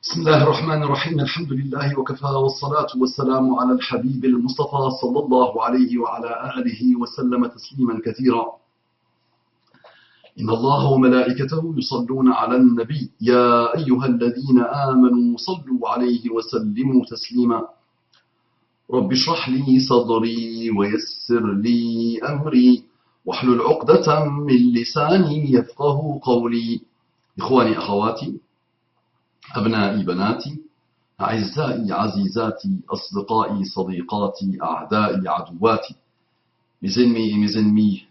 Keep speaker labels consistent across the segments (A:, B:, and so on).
A: بسم الله الرحمن الرحيم الحمد لله وكفى والصلاة والسلام على الحبيب المصطفى صلى الله عليه وعلى آله وسلم تسليما كثيرا. إن الله وملائكته يصلون على النبي يا أيها الذين آمنوا صلوا عليه وسلموا تسليما. رب اشرح لي صدري ويسر لي أمري واحلل عقدة من لساني يفقه قولي. إخواني أخواتي أبنائي بناتي أعزائي عزيزاتي أصدقائي صديقاتي أعدائي عدواتي. Mes ennemis et mes ennemis,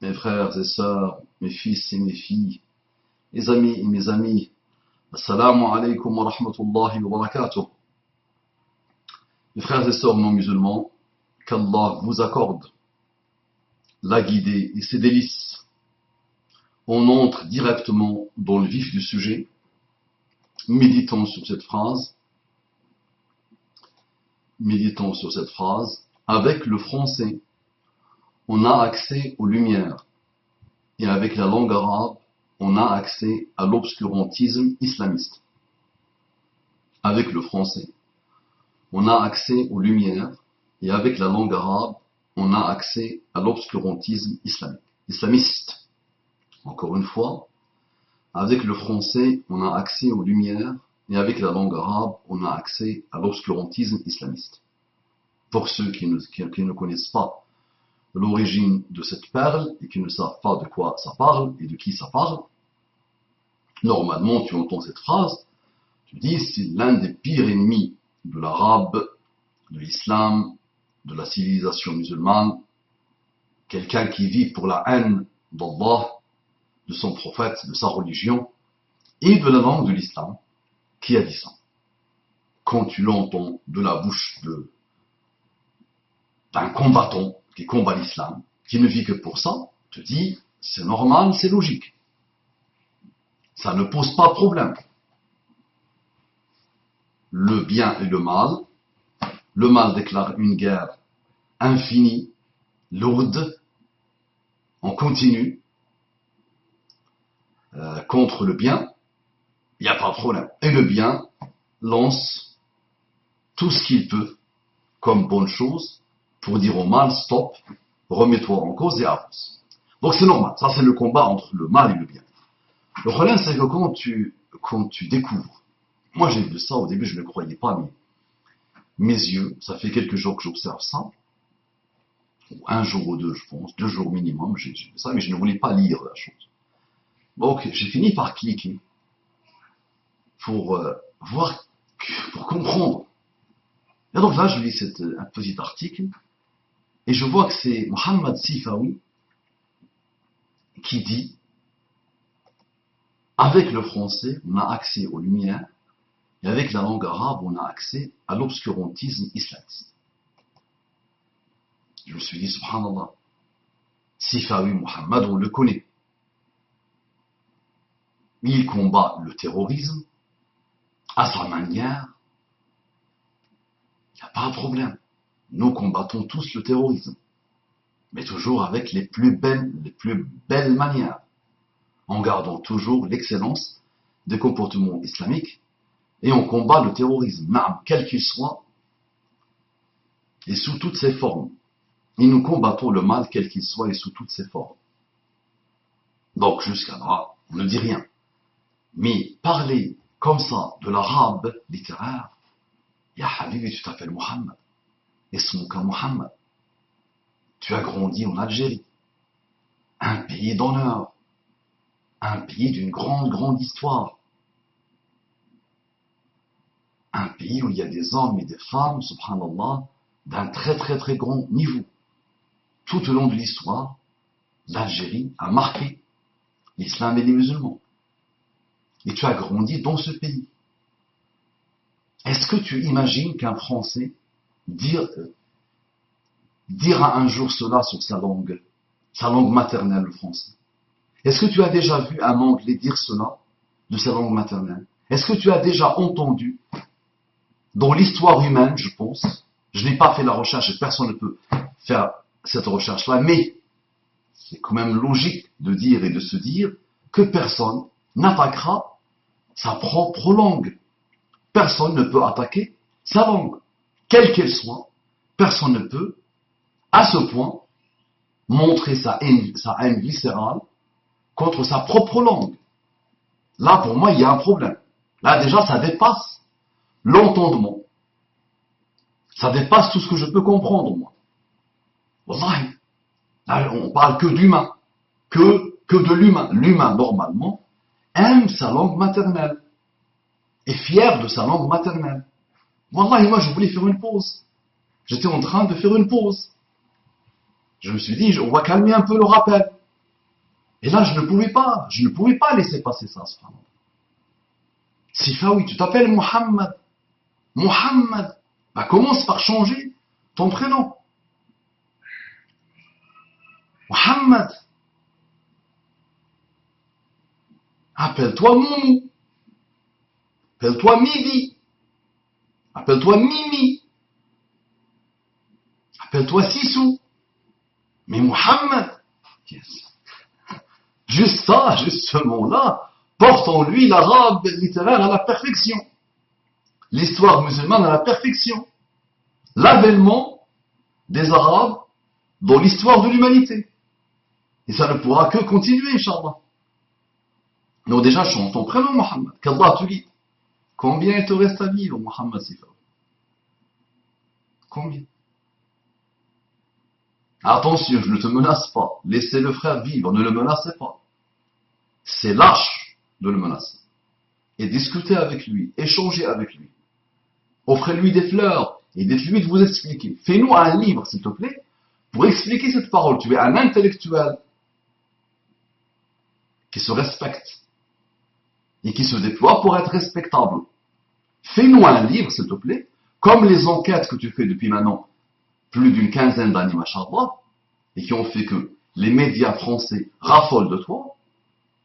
A: mes frères et sœurs, mes fils et mes filles, mes amis et mes amis, Assalamu alaikum wa rahmatullahi wa barakatuh. Mes frères et sœurs non musulmans, qu'Allah vous accorde la guidée et ses délices. On entre directement dans le vif du sujet. Méditons sur cette phrase. Méditons sur cette phrase. Avec le français, on a accès aux lumières. Et avec la langue arabe, on a accès à l'obscurantisme islamiste. Avec le français, on a accès aux lumières. Et avec la langue arabe, on a accès à l'obscurantisme islamiste. Encore une fois, avec le français, on a accès aux lumières, et avec la langue arabe, on a accès à l'obscurantisme islamiste. Pour ceux qui ne connaissent pas l'origine de cette perle, et qui ne savent pas de quoi ça parle, et de qui ça parle, normalement, tu entends cette phrase, tu dis, c'est l'un des pires ennemis de l'arabe, de l'islam, de la civilisation musulmane, quelqu'un qui vit pour la haine d'Allah, de son prophète, de sa religion, et de la langue de l'islam, qui a dit ça. Quand tu l'entends de la bouche d'un combattant qui combat l'islam, qui ne vit que pour ça, te dis, c'est normal, c'est logique. Ça ne pose pas de problème. Le bien et le mal déclare une guerre infinie, lourde, en continu, contre le bien, il n'y a pas de problème. Et le bien lance tout ce qu'il peut comme bonne chose pour dire au mal, stop, remets-toi en cause et avance. Donc c'est normal, ça c'est le combat entre le mal et le bien. Le problème c'est que quand tu découvres, moi j'ai vu ça au début, je ne croyais pas, mais mes yeux, ça fait quelques jours que j'observe ça, un jour ou deux je pense, 2 jours minimum, j'ai vu ça, mais je ne voulais pas lire la chose. Donc j'ai fini par cliquer pour voir, pour comprendre. Et donc là je lis un petit article et je vois que c'est Mohammed Sifawi qui dit avec le français on a accès aux lumières et avec la langue arabe on a accès à l'obscurantisme islamiste. Je me suis dit subhanallah, Sifawi Mohammed on le connaît. Il combat le terrorisme à sa manière. Il n'y a pas de problème. Nous combattons tous le terrorisme, mais toujours avec les plus belles manières, en gardant toujours l'excellence des comportements islamiques, et on combat le terrorisme, quel qu'il soit, et sous toutes ses formes. Et nous combattons le mal, quel qu'il soit, et sous toutes ses formes. Donc jusqu'à là, on ne dit rien. Mais parler comme ça de l'arabe littéraire, ya Habibi, tu t'appelles Mohammed, Ismuka Mohammed, tu as grandi en Algérie, un pays d'honneur, un pays d'une grande histoire, un pays où il y a des hommes et des femmes, subhanallah, d'un très grand niveau. Tout au long de l'histoire, l'Algérie a marqué l'islam et les musulmans. Et tu as grandi dans ce pays. Est-ce que tu imagines qu'un Français dira un jour cela sur sa langue maternelle, le français? Est-ce que tu as déjà vu un Anglais dire cela de sa langue maternelle? Est-ce que tu as déjà entendu, dans l'histoire humaine, je pense, je n'ai pas fait la recherche et personne ne peut faire cette recherche-là, mais c'est quand même logique de dire et de se dire que personne n'attaquera sa propre langue. personne ne peut attaquer sa langue. Quelle qu'elle soit, personne ne peut, à ce point, montrer sa haine viscérale contre sa propre langue. Là, pour moi, il y a un problème. Là, déjà, ça dépasse l'entendement. Ça dépasse tout ce que je peux comprendre, moi. Wallahi. Là, on parle que d'humain. Que de l'humain. L'humain, normalement, aime sa langue maternelle. Est fier de sa langue maternelle. Wallahi, moi, je voulais faire une pause. J'étais en train de faire une pause. Je me suis dit, on va calmer un peu le rappel. Et là, je ne pouvais pas laisser passer ça, subhanallah. Sifawi, tu t'appelles Mohammed. Mohammed. Bah, commence par changer ton prénom. Mohammed. Appelle-toi Moumou. Appelle-toi Midi. Appelle-toi Mimi. Appelle-toi Sissou. Mais Mohammed, yes. Juste ça, juste ce mot-là, porte en lui l'arabe littéraire à la perfection. L'histoire musulmane à la perfection. L'avènement des Arabes dans l'histoire de l'humanité. Et ça ne pourra que continuer, Inch'Allah. Donc déjà, chante ton prénom, Mohammed. Qu'Allah te guide. Combien il te reste à vivre, Mohammed Sifa? Combien? Attention, je ne te menace pas. Laissez le frère vivre, ne le menacez pas. C'est lâche de le menacer. Et discutez avec lui, échangez avec lui. Offrez-lui des fleurs et dites-lui de vous expliquer. Fais-nous un livre, s'il te plaît, pour expliquer cette parole. Tu es un intellectuel qui se respecte et qui se déploie pour être respectable. Fais-nous un livre, s'il te plaît, comme les enquêtes que tu fais depuis maintenant plus d'une quinzaine d'années, machallah, et qui ont fait que les médias français raffolent de toi.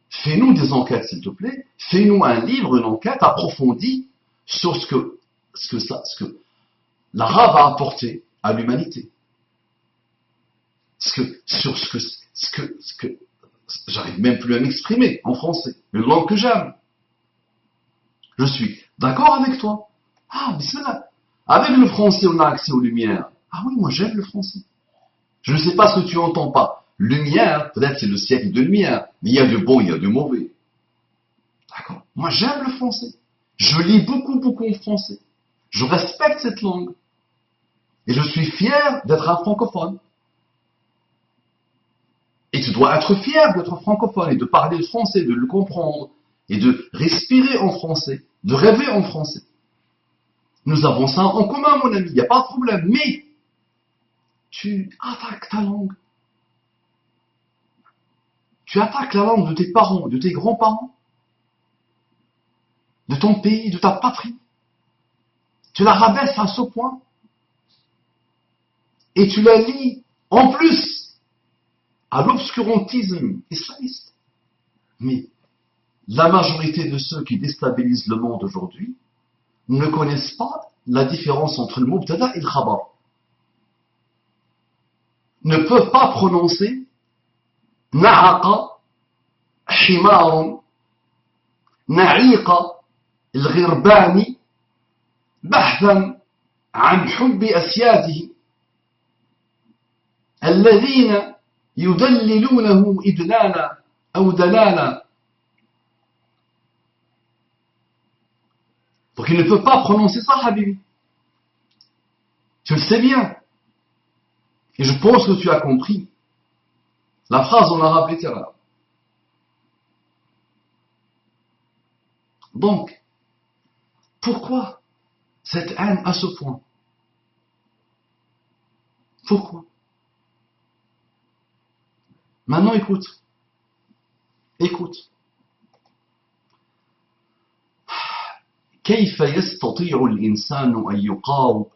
A: Fais-nous des enquêtes, s'il te plaît. Fais-nous un livre, une enquête approfondie sur ce que l'arabe a apporté à l'humanité. J'arrive même plus à m'exprimer en français, une langue que j'aime. Je suis d'accord avec toi. Ah, bismillah. Avec le français, on a accès aux lumières. Ah oui, moi j'aime le français. Je ne sais pas ce que tu entends pas. Lumière, peut-être c'est le siècle de lumière, mais il y a du bon, il y a du mauvais. D'accord. Moi j'aime le français. Je lis beaucoup en français. Je respecte cette langue. Et je suis fier d'être un francophone. Et tu dois être fier d'être francophone et de parler le français, de le comprendre, et de respirer en français, de rêver en français. Nous avons ça en commun, mon ami, il n'y a pas de problème. Mais tu attaques ta langue. Tu attaques la langue de tes parents, de tes grands-parents, de ton pays, de ta patrie. Tu la rabaisses à ce point. Et tu la lis, en plus, à l'obscurantisme islamiste. Mais la majorité de ceux qui déstabilisent le monde aujourd'hui ne connaissent pas la différence entre le mubtada et le khabar. Ne peuvent pas prononcer na'aqa, himarun, na'iqa, al-ghirbani, bahthan an hubbi asyaadihi, الذين يدللونه إدلالا أو دلالا. Donc il ne peut pas prononcer ça, Habibi. Tu le sais bien. Et je pense que tu as compris la phrase en arabe littéraire. Donc, pourquoi cette haine à ce point? Pourquoi? Maintenant, écoute. كيف يستطيع الإنسان أن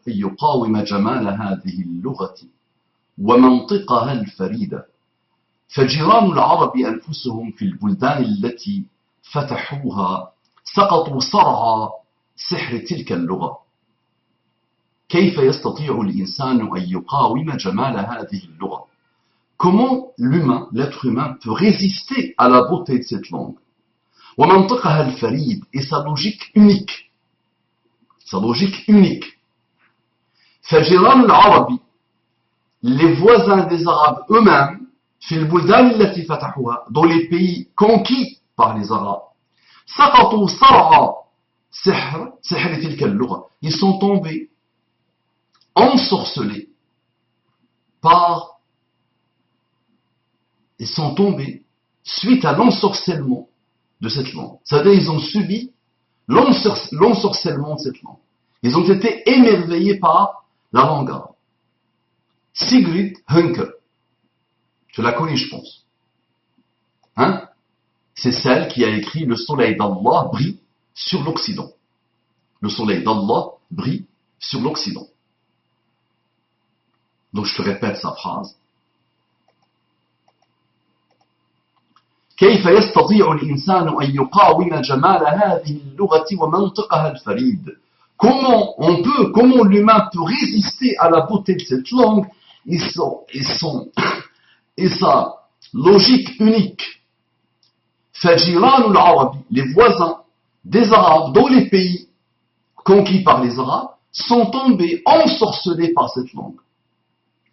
A: يقاوم جمال هذه اللغة ومنطقها الفريدة؟ فجيران العرب أنفسهم في البلدان التي فتحوها سقطوا صرع سحر تلك اللغة. كيف يستطيع الإنسان أن يقاوم جمال هذه اللغة؟ Comment l'humain, l'être humain, peut résister à la beauté de cette langue? ومنطقها الفريد, et sa logique unique. sa logique unique. فجيران العرب, les voisins des Arabes eux-mêmes, في البلدان التي فتحوها, dans les pays conquis par les Arabes, سقطوا صرع سحر تلك اللغة, ils sont tombés ensorcelés ils sont tombés suite à l'ensorcellement de cette langue. C'est-à-dire ils ont subi l'ensorcellement de cette langue. Ils ont été émerveillés par la langue arabe. Sigrid Hunker, tu la connais je pense. Hein? C'est celle qui a écrit « Le soleil d'Allah brille sur l'Occident ». Le soleil d'Allah brille sur l'Occident. Donc je te répète sa phrase. كيف يستطيع الإنسان أن يقاوم جمال هذه اللغة ومنطقها الفريد? Comment l'humain peut résister à la beauté de cette langue et sa logique unique? فجيران العرب, les voisins des Arabes dans les pays conquis par les Arabes sont tombés ensorcelés par cette langue.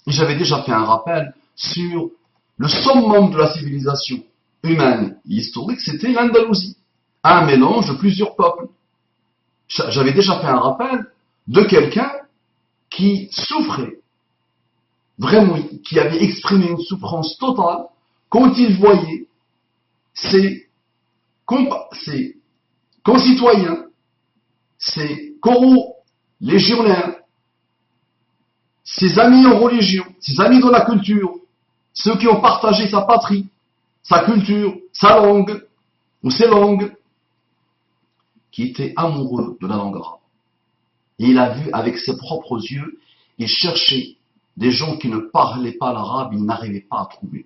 A: Et j'avais déjà fait un rappel sur le summum de la civilisation humaine et historique, c'était l'Andalousie, un mélange de plusieurs peuples. J'avais déjà fait un rappel de quelqu'un qui souffrait, vraiment, qui avait exprimé une souffrance totale quand il voyait ses concitoyens, ses co-légionnaires, ses amis en religion, ses amis dans la culture, ceux qui ont partagé sa patrie, sa culture, sa langue, ou ses langues, qui étaient amoureux de la langue arabe. Et il a vu avec ses propres yeux, il cherchait des gens qui ne parlaient pas l'arabe, il n'arrivait pas à trouver.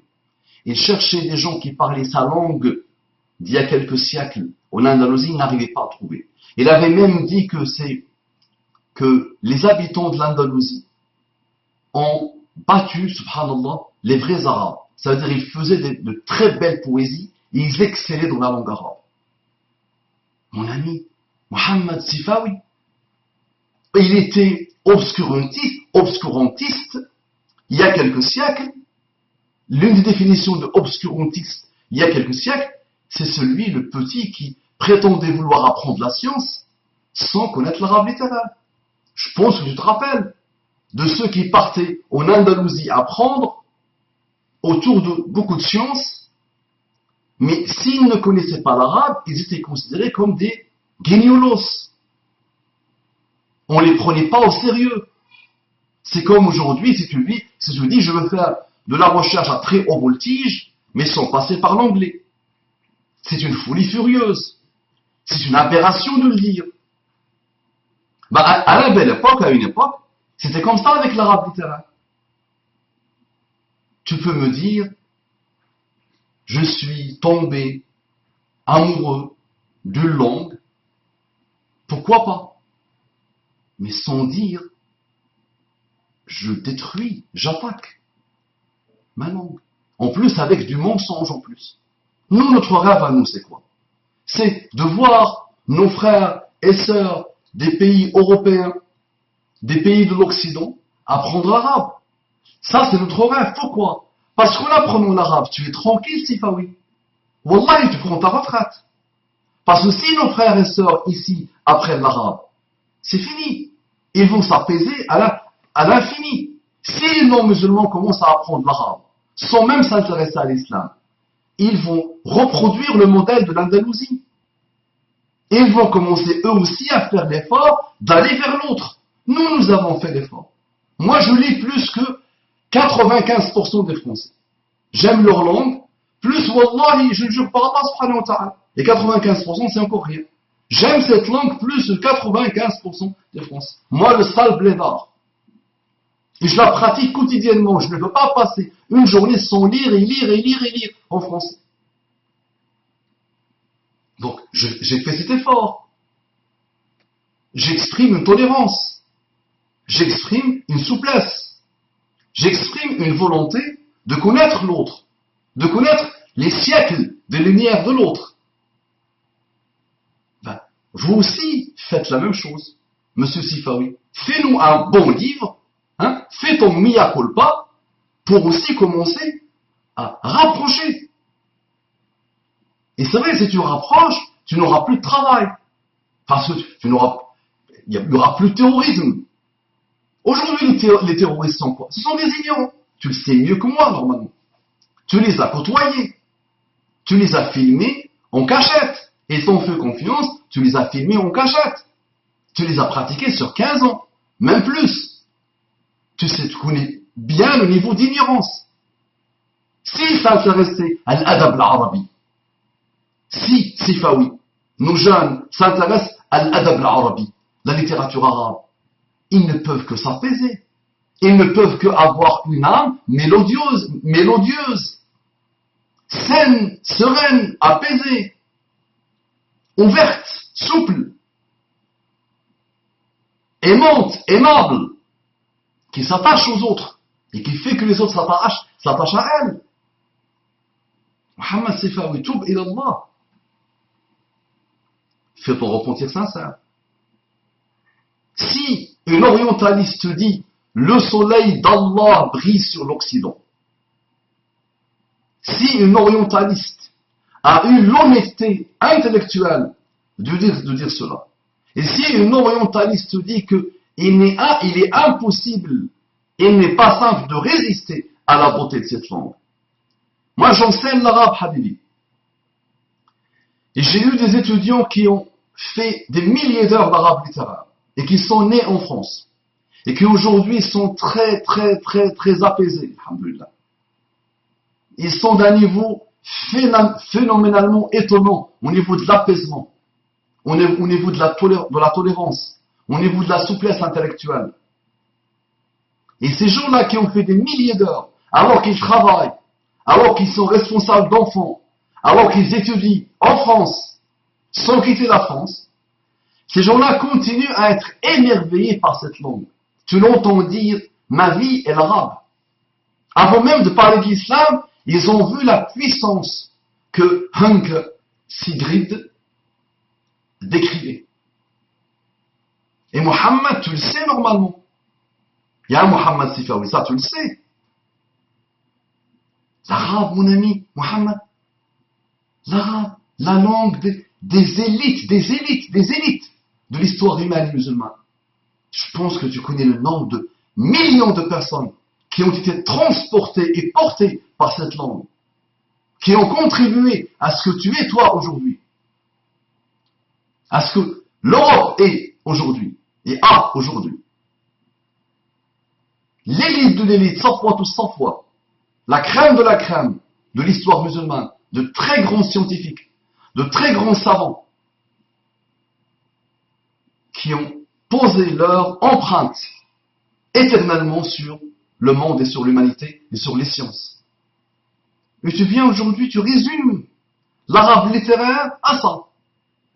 A: Il cherchait des gens qui parlaient sa langue d'il y a quelques siècles en Andalousie, il n'arrivait pas à trouver. Il avait même dit que les habitants de l'Andalousie ont battu, subhanallah, les vrais arabes. Ça veut dire qu'ils faisaient de très belles poésies et ils excellaient dans la langue arabe. Mon ami, Mohammed Sifawi, il était obscurantiste il y a quelques siècles. L'une des définitions de obscurantiste il y a quelques siècles, c'est celui, le petit, qui prétendait vouloir apprendre la science sans connaître l'arabe littéraire. Je pense que tu te rappelles de ceux qui partaient en Andalousie apprendre autour de beaucoup de sciences, mais s'ils ne connaissaient pas l'arabe, ils étaient considérés comme des guignolos. On ne les prenait pas au sérieux. C'est comme aujourd'hui, si tu dis, je veux faire de la recherche à très haut voltige, mais sans passer par l'anglais. C'est une folie furieuse. C'est une aberration de le dire. À la belle époque, à une époque, c'était comme ça avec l'arabe littéraire. Tu peux me dire, je suis tombé amoureux d'une langue, pourquoi pas? Mais sans dire, je détruis, j'attaque ma langue. En plus, avec du mensonge en plus. Nous, notre rêve à nous, c'est quoi? C'est de voir nos frères et sœurs des pays européens, des pays de l'Occident, apprendre l'arabe. Ça, c'est notre rêve. Pourquoi? Parce qu'en apprenant l'arabe, tu es tranquille, Sifawi. Wallahi, tu prends ta retraite. Parce que si nos frères et sœurs ici apprennent l'arabe, c'est fini. Ils vont s'apaiser à l'infini. Si les non-musulmans commencent à apprendre l'arabe, sans même s'intéresser à l'islam, ils vont reproduire le modèle de l'Andalousie. Et ils vont commencer eux aussi à faire l'effort d'aller vers l'autre. Nous avons fait l'effort. Moi, je lis plus que 95% des Français. J'aime leur langue, plus, wallahi, je ne jure par Allah subhanahu wa ta'ala. Et 95%, c'est encore rien. J'aime cette langue plus de 95% des Français. Moi, le sale blédard. Et je la pratique quotidiennement. Je ne veux pas passer une journée sans lire et lire en français. Donc, j'ai fait cet effort. J'exprime une tolérance. J'exprime une souplesse. J'exprime une volonté de connaître l'autre. De connaître les siècles de lumière de l'autre. Vous aussi, faites la même chose. Monsieur Sifawi, fais-nous un bon livre, hein, fais ton mea culpa pour aussi commencer à rapprocher. Et c'est vrai, si tu rapproches, tu n'auras plus de travail. Parce que il n'y aura plus de terrorisme. Aujourd'hui, les terroristes sont quoi? Ce sont des ignorants. Tu le sais mieux que moi, normalement. Tu les as côtoyés. Tu les as filmés en cachette. Et t'ont fait confiance, tu les as filmés en cachette. Tu les as pratiqués sur 15 ans. Même plus. Tu connais bien le niveau d'ignorance. Si s'intéressait à l'adab l'arabi, si Sifawi, nos jeunes s'intéressent à l'adab l'arabi, la littérature arabe, ils ne peuvent que s'apaiser. Ils ne peuvent que avoir une âme mélodieuse, saine, sereine, apaisée, ouverte, souple, aimante, aimable, qui s'attache aux autres et qui fait que les autres s'attachent à elle. Mohammed Sifawi, toub ilallah. Fais ton repentir sincère. Si une orientaliste dit le soleil d'Allah brille sur l'Occident, si une orientaliste a eu l'honnêteté intellectuelle de dire cela, et si une orientaliste dit qu'il est impossible, il n'est pas simple de résister à la beauté de cette langue. Moi j'enseigne l'arabe, Habibi. Et j'ai eu des étudiants qui ont fait des milliers d'heures d'arabe littéraire et qui sont nés en France et qui aujourd'hui sont très très très très apaisés, alhamdoulilah. Ils sont d'un niveau phénoménalement étonnant au niveau de l'apaisement, au niveau de la tolérance, au niveau de la souplesse intellectuelle. Et ces gens-là qui ont fait des milliers d'heures, alors qu'ils travaillent, alors qu'ils sont responsables d'enfants, alors qu'ils étudient en France, sans quitter la France, ces gens-là continuent à être émerveillés par cette langue. Tu l'entends dire, ma vie est l'arabe. Avant même de parler de l'islam, ils ont vu la puissance que Hank Sigrid décrivait. Et Mohammed, tu le sais normalement. Il y a un Mohammed Sifawi, ça tu le sais. L'arabe, mon ami, Mohammed. L'arabe, la langue des élites de l'histoire humaine musulmane. Je pense que tu connais le nombre de millions de personnes qui ont été transportées et portées par cette langue, qui ont contribué à ce que tu es toi aujourd'hui, à ce que l'Europe est aujourd'hui et a aujourd'hui. L'élite de l'élite, 100 fois ou 100 fois, la crème de la crème de l'histoire musulmane, de très grands scientifiques, de très grands savants, qui ont posé leur empreinte éternellement sur le monde et sur l'humanité et sur les sciences. Et tu viens aujourd'hui, tu résumes l'arabe littéraire à ça.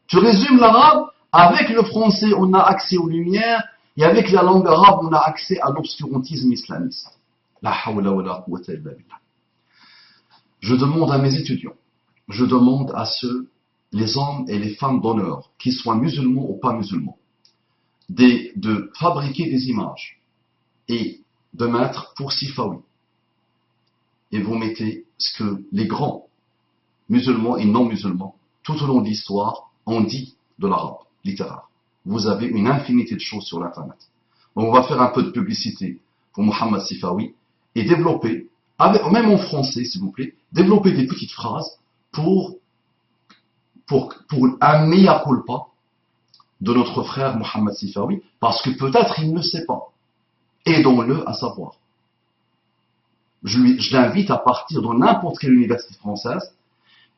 A: Tu résumes l'arabe avec le français, on a accès aux lumières, et avec la langue arabe, on a accès à l'obscurantisme islamiste. La hawla wa la quwwata illa billah. Je demande à mes étudiants, je demande à ceux, les hommes et les femmes d'honneur, qu'ils soient musulmans ou pas musulmans, de fabriquer des images et de mettre pour Sifawi. Et vous mettez ce que les grands musulmans et non musulmans, tout au long de l'histoire, ont dit de l'arabe littéraire. Vous avez une infinité de choses sur l'internet. Donc on va faire un peu de publicité pour Mohammed Sifawi et développer, même en français s'il vous plaît, développer des petites phrases pour un mea culpa de notre frère Mohammed Sifawi, parce que peut-être il ne sait pas. Aidons-le à savoir. Je l'invite à partir de n'importe quelle université française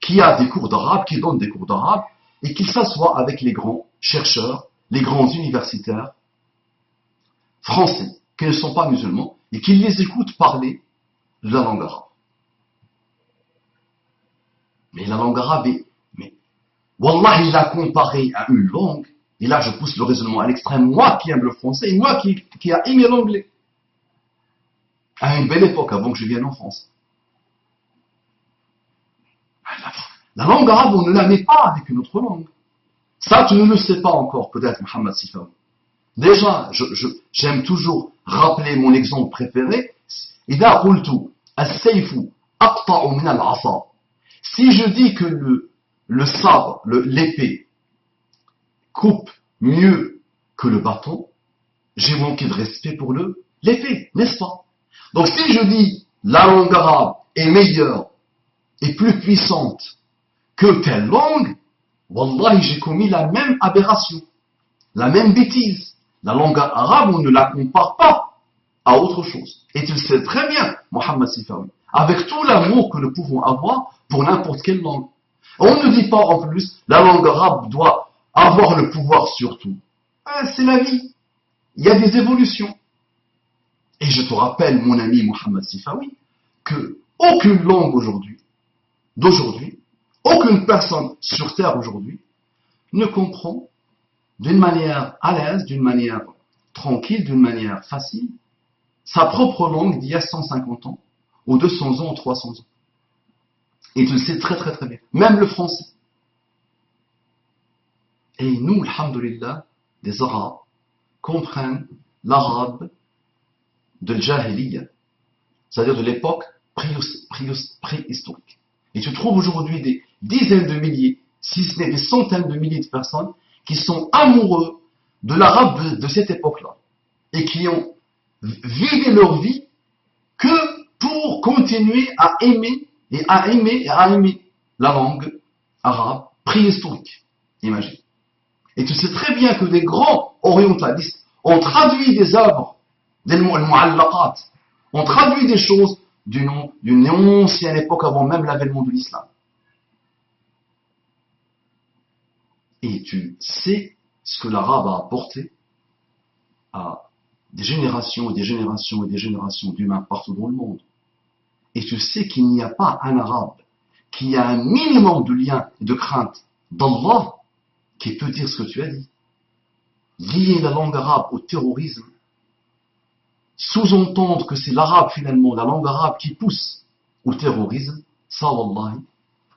A: qui a des cours d'arabe, qui donne des cours d'arabe, et qu'il s'assoie avec les grands chercheurs, les grands universitaires français, qui ne sont pas musulmans, et qu'il les écoute parler de la langue arabe. Mais la langue arabe est... Mais, Wallah, il l'a comparé à une langue, et là je pousse le raisonnement à l'extrême, moi qui aime le français, et moi qui a aimé l'anglais, à une belle époque, avant que je vienne en France. La langue arabe, on ne la met pas avec une autre langue. Ça, tu ne le sais pas encore, peut-être, Mohammed Sifawi. Déjà, j'aime toujours rappeler mon exemple préféré. إذا قلت السيف أقطع من العصا. Si je dis que le sabre, l'épée, coupe mieux que le bâton, j'ai manqué de respect pour l'épée, n'est-ce pas? Donc si je dis la langue arabe est meilleure et plus puissante que telle langue, wallahi, j'ai commis la même aberration, la même bêtise. La langue arabe, on ne la compare pas à autre chose. Et tu le sais très bien, Mohammed Sifawi, avec tout l'amour que nous pouvons avoir pour n'importe quelle langue. On ne dit pas en plus, la langue arabe doit avoir le pouvoir sur tout. C'est la vie. Il y a des évolutions. Et je te rappelle, mon ami Mohammed Sifawi, que aucune langue d'aujourd'hui, aucune personne sur Terre aujourd'hui ne comprend d'une manière à l'aise, d'une manière tranquille, d'une manière facile, sa propre langue d'il y a 150 ans, ou 200 ans, ou 300 ans. Et tu le sais très très très bien. Même le français. Et nous, alhamdoulilah, les Arabes, comprennent l'arabe de l'Jahiliya, c'est-à-dire de l'époque préhistorique. Et tu trouves aujourd'hui des dizaines de milliers, si ce n'est des centaines de milliers de personnes qui sont amoureux de l'arabe de cette époque-là et qui ont vidé leur vie que pour continuer à aimer la langue arabe préhistorique. Imagine. Et tu sais très bien que des grands orientalistes ont traduit des œuvres, des mu'allaqat, ont traduit des choses d'une ancienne époque avant même l'avènement de l'islam. Et tu sais ce que l'arabe a apporté à des générations et des générations et des générations d'humains partout dans le monde. Et tu sais qu'il n'y a pas un arabe qui a un minimum de lien et de crainte d'Allah qui peut dire ce que tu as dit. Lier la langue arabe au terrorisme, sous-entendre que c'est l'arabe finalement, la langue arabe qui pousse au terrorisme, ça wallahi,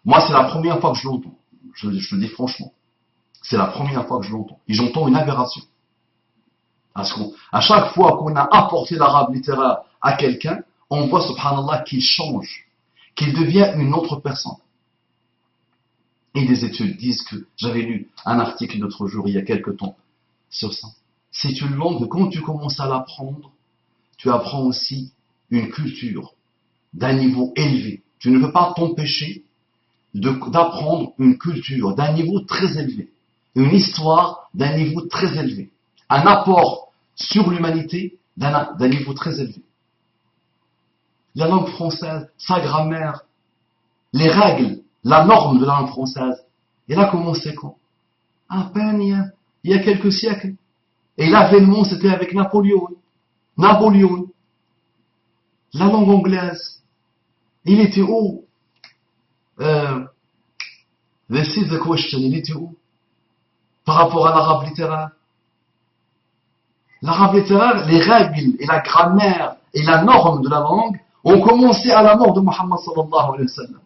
A: moi c'est la première fois que je l'entends. Je le dis franchement. C'est la première fois que je l'entends. Et j'entends une aberration. Parce qu'à chaque fois qu'on a apporté l'arabe littéraire à quelqu'un, on voit, subhanallah, qu'il change, qu'il devient une autre personne. Et des études disent que, j'avais lu un article l'autre jour, il y a quelque temps, sur ça. C'est une langue que quand tu commences à l'apprendre, tu apprends aussi une culture d'un niveau élevé. Tu ne peux pas t'empêcher d'apprendre une culture d'un niveau très élevé, une histoire d'un niveau très élevé, un apport sur l'humanité d'un niveau très élevé. La langue française, sa grammaire, les règles, la norme de la langue française, elle a commencé quand? À peine il y a quelques siècles. Et l'avènement, c'était avec Napoléon. La langue anglaise, il était où? This is the question, il était où? Par rapport à l'arabe littéraire. L'arabe littéraire, les règles et la grammaire et la norme de la langue ont commencé à la mort de Muhammad sallallahu alayhi wa sallam.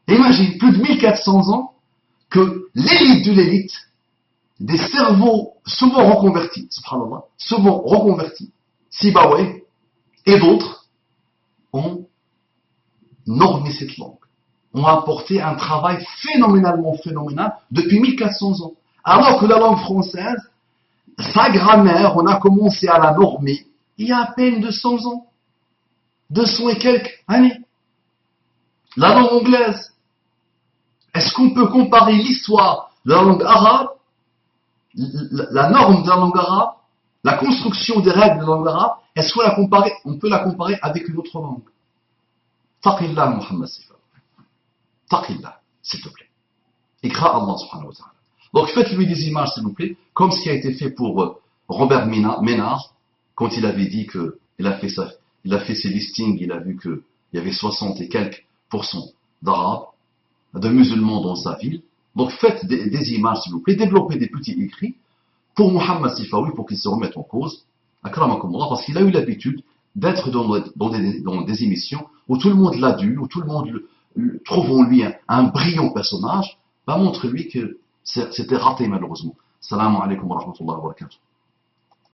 A: Imagine, plus de 1400 ans que l'élite de l'élite, des cerveaux souvent reconvertis, subhanallah, souvent reconvertis, Sibawayh et d'autres, ont normé cette langue, ont apporté un travail phénoménal depuis 1400 ans. Alors que la langue française, sa grammaire, on a commencé à la normer il y a à peine 200 ans, 200 et quelques années. La langue anglaise, est-ce qu'on peut comparer l'histoire de la langue arabe, la norme de la langue arabe, la construction des règles de la langue arabe, est-ce qu'on peut la comparer avec une autre langue? Taqillah, Muhammad Sifa. Taqillah, s'il te plaît. Ikra Allah subhanahu wa ta'ala. Donc faites-lui des images, s'il vous plaît, comme ce qui a été fait pour Robert Ménard, quand il avait dit qu'il a fait ses listings, il a vu qu'il y avait 60 et quelques % d'arabes, de musulmans dans sa ville. Donc faites des images, s'il vous plaît, développez des petits écrits pour Mohammed Sifawi, pour qu'il se remette en cause, akramakumullah, parce qu'il a eu l'habitude d'être dans des émissions où tout le monde l'adule, où tout le monde trouve en lui un brillant personnage. Montre-lui que c'était raté malheureusement. Salam alaikum wa rahmatullahi wa barakatuh.